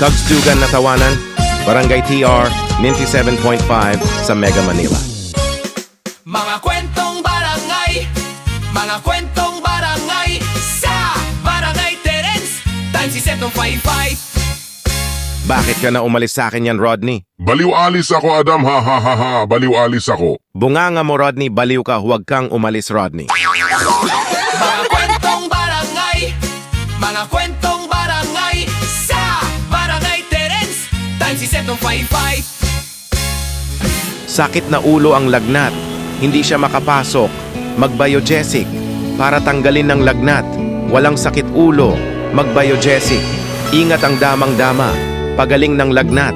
Tugstugan na Tawanan, Barangay TR, 97.5 sa Mega Manila. Mga kwentong barangay, mga kwentong barangay sa Barangay Terence, times si 755. Bakit ka na umalis sa akin yan, Rodney? Baliw-alis ako, Adam, ha ha ha ha, baliw-alis ako. Bunganga mo, Rodney, baliw ka, huwag kang umalis, Rodney. Mga kwentong barangay, mga kwentong barangay sa Barangay Terence, times si 755. Sakit na ulo ang lagnat, hindi siya makapasok. Mag-Biogesic, para tanggalin ng lagnat. Walang sakit ulo, mag-Biogesic. Ingat ang damang-dama, pagaling ng lagnat.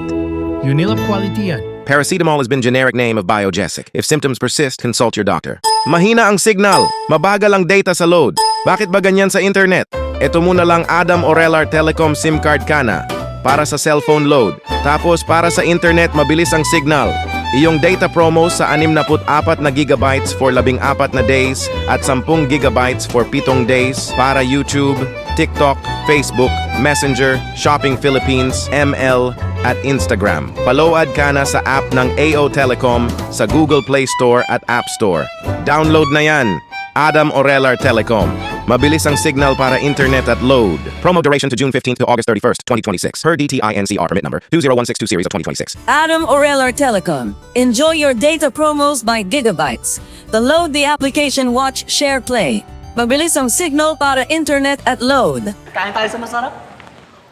Unilab quality yan. Paracetamol has been generic name of Biogesic. If symptoms persist, consult your doctor. Mahina ang signal, mabagal ang data sa load. Bakit ba ganyan sa internet? Ito muna lang Adam Orelar Telecom SIM card ka na para sa cellphone load. Tapos para sa internet, mabilis ang signal. Iyong data promo sa 64 na gigabytes for 14 na days at 10 gigabytes for 7 days para YouTube, TikTok, Facebook, Messenger, Shopping Philippines, ML, at Instagram. Paload ka na sa app ng AO Telecom sa Google Play Store at App Store. Download na yan! Adam Orelar Telecom. Mabilis ang signal para internet at load. Promo duration to June 15th to August 31st, 2026. Per DTI NCR permit number 20162 series of 2026. Adam Orelar Telecom. Enjoy your data promos by gigabytes. Download the application Watch, Share, Play. Mabilis ang signal para internet at load. Kain tayo sa masarap?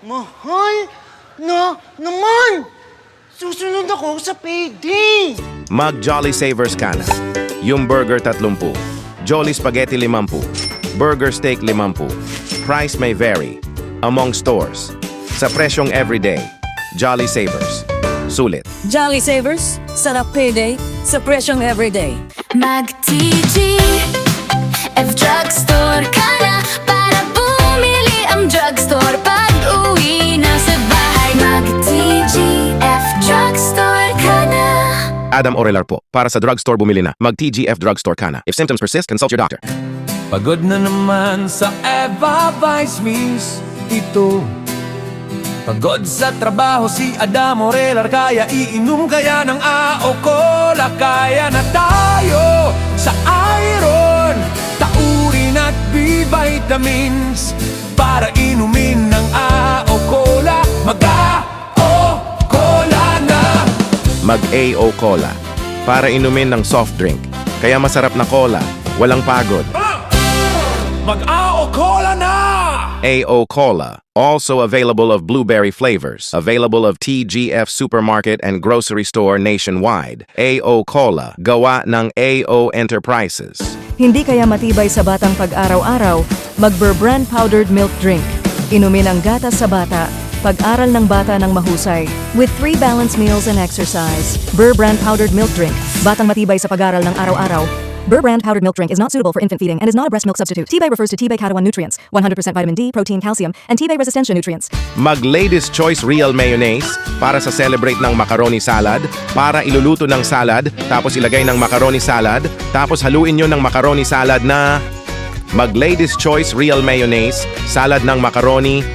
Mahal na naman! Susunod ako sa payday! Mag Jolly Savers ka na. Yung burger 30, Jolly Spaghetti 50, Burger Steak 50. Price may vary among stores. Sa presyong everyday, Jolly Savers. Sulit. Jolly Savers, sarap payday, sa presyong everyday. Mag-TGF Drugstore ka na para bumili ang drugstore pag uwi na sa bahay. Mag-TGF Drugstore ka na. Adam Orelar po. Para sa drugstore bumili na. Mag TGF Drugstore ka na. If symptoms persist, consult your doctor. Pagod na naman sa Eva Vice Meals ito. Pagod sa trabaho si Adam Orelar, kaya iinom kaya ng AO Cola. Kaya na tayo sa Iron, Taurin at B-Vitamins para inumin ng AO Cola. Mag-AO Cola na! Mag-AO Cola. Para inumin ng soft drink. Kaya masarap na cola. Walang pagod. Mag-AO Cola na! AO Cola. Also available of blueberry flavors. Available of TGF Supermarket and Grocery Store nationwide. AO Cola. Gawa ng AO Enterprises. Hindi kaya matibay sa batang pag-araw-araw, mag-Burbrand Powdered Milk Drink. Inumin ang gatas sa bata, pag-aral ng bata ng mahusay. With 3 balanced meals and exercise. Burbrand Powdered Milk Drink. Batang matibay sa pag-aral ng araw-araw. Burbrand Powdered Milk Drink is not suitable for infant feeding and is not a breast milk substitute. T-Bay refers to T-Bay Katawan nutrients, 100% vitamin D, protein, calcium, and T-Bay resistenscia nutrients. Mag Ladies Choice Real Mayonnaise para sa celebrate ng macaroni salad, para iluluto ng salad, tapos ilagay ng macaroni salad, tapos haluin nyo ng macaroni salad na Mag Ladies Choice Real Mayonnaise, salad ng macaroni.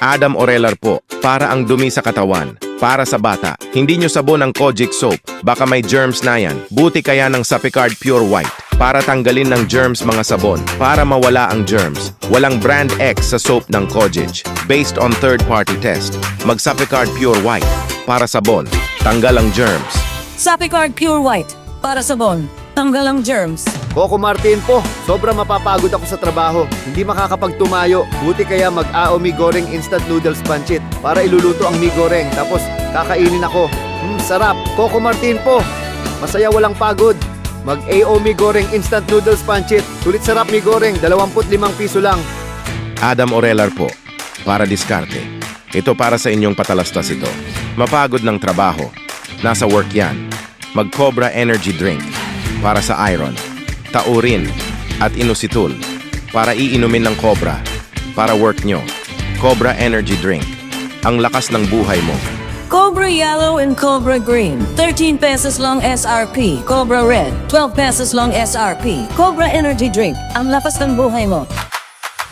Adam Orelar po, para ang dumi sa katawan. Para sa bata, hindi nyo sabon ang Kojic soap, baka may germs na yan. Buti kaya ng Sapicard Pure White, para tanggalin ng germs mga sabon, para mawala ang germs. Walang brand X sa soap ng Kojic, based on third-party test. Mag Sapicard Pure White, para sabon, tanggal ang germs. Sapicard Pure White, para sabon, tanggal ang germs. Coco Martin po, sobrang mapapagod ako sa trabaho. Hindi makakapagtumayo. Buti kaya mag-AO Mi Goreng Instant Noodles Pancit para iluluto ang mi goreng. Tapos kakainin ako. Sarap. Coco Martin po. Masaya walang pagod. Mag-AO Mi Goreng Instant Noodles Pancit. Sulit sarap mi goreng. 25 piso lang. Adam Orelar po, para diskarte. Ito para sa inyong patalastas ito. Mapagod ng trabaho. Nasa work yan. Mag Cobra Energy Drink, para sa iron. Taurin at inositol para iinumin ng Cobra para work nyo. Cobra Energy Drink. Ang lakas ng buhay mo. Cobra Yellow and Cobra Green, 13 pesos long SRP. Cobra Red, 12 pesos long SRP. Cobra Energy Drink, ang lakas ng buhay mo.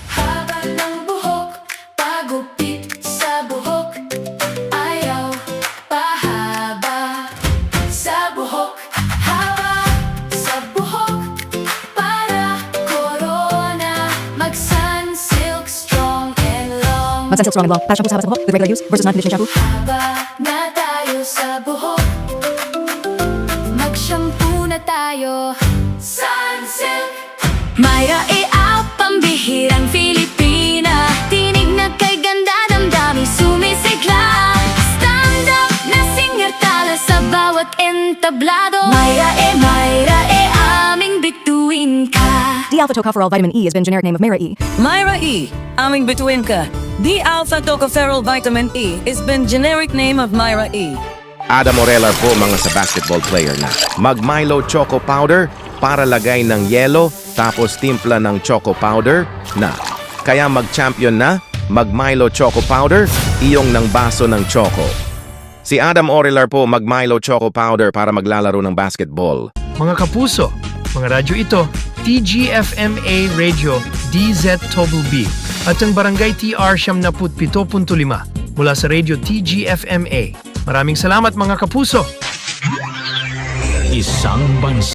Haba ng buhok, pagupit sa buhok. Sunsilk, strong and long. Mag-Sunsilk Strong and Long para shampoo sa haba sa buhok with regular use versus non-conditioner shampoo. Haba na tayo sa buhok, mag-shampoo na tayo. Sunsilk. Myra E.A. pambihirang Filipina, tinig na kay ganda, damdami sumisigla. Stand up na singer, tala sa bawat entablado. Myra E, aming bituin ka. D-alpha tocopherol vitamin E has been generic name of Myra E. Myra E. Aming bituin ka. D-alpha tocopherol vitamin E is been generic name of Myra E. Adam Orelar po mga sa basketball player na. Mag-Milo Choco Powder para lagay ng yelo tapos timpla ng Choco Powder na. Kaya mag-champion na, mag-Milo Choco Powder, iyong ng baso ng Choco. Si Adam Orelar po mag-Milo Choco Powder para maglalaro ng basketball. Mga kapuso, mga radyo ito, TGFMA Radio DZ-B at ang Barangay TR 77.5 mula sa Radio TGFMA. Maraming salamat mga kapuso! Isang bansa.